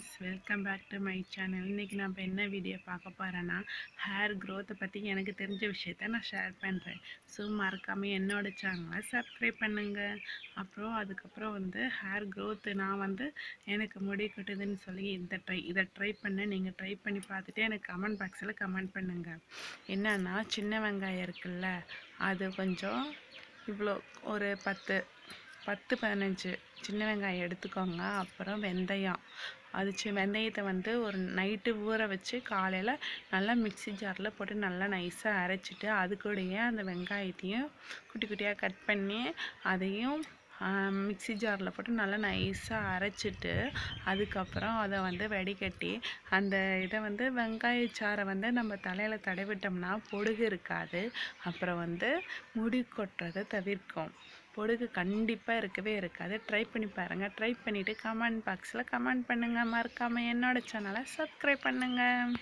Friends, welcome back to my channel. இன்றைக்கி நம்ம என்ன வீடியோ பார்க்க போகிறேன்னா, ஹேர் க்ரோத்தை பற்றி எனக்கு தெரிஞ்ச விஷயத்த நான் ஷேர் பண்ணுறேன். ஸோ மறக்காமல் என்னோடய சேனலை சப்ஸ்கிரைப் பண்ணுங்கள். அதுக்கப்புறம் ஹேர் க்ரோத்து நான் எனக்கு முடி கொட்டுதுன்னு சொல்லி இதை ட்ரை பண்ணேன். நீங்கள் ட்ரை பண்ணி பார்த்துட்டு எனக்கு கமெண்ட் பாக்ஸில் கமெண்ட் பண்ணுங்கள். என்னன்னா, சின்ன வெங்காயம் இருக்குல்ல, அது கொஞ்சம் இவ்வளோ ஒரு 10-15 சின்ன வெங்காயம் எடுத்துக்கோங்க. அப்புறம் வெந்தயம், வெந்தயத்தை ஒரு நைட்டு ஊற வச்சு காலையில் நல்லா மிக்ஸி ஜாரில் போட்டு நல்லா நைஸாக அரைச்சிட்டு, அது கூடயே அந்த வெங்காயத்தையும் குட்டி குட்டியாக கட் பண்ணி அதையும் மிக்ஸி ஜாரில் போட்டு நல்லா நைஸாக அரைச்சிட்டு, அதுக்கப்புறம் அதை வடிகட்டி அந்த இதை வெங்காயச்சாறை நம்ம தலையில் தடவிட்டோம்னா பொடுகு இருக்காது. அப்புறம் முடி கொட்டுறதை தவிர்க்கும். பொடுகு கண்டிப்பாக இருக்கவே இருக்காது. ட்ரை பண்ணி பாருங்கள். ட்ரை பண்ணிவிட்டு கமெண்ட் பாக்ஸில் கமெண்ட் பண்ணுங்கள். மறக்காமல் என்னோடய சேனலை சப்ஸ்கிரைப் பண்ணுங்கள்.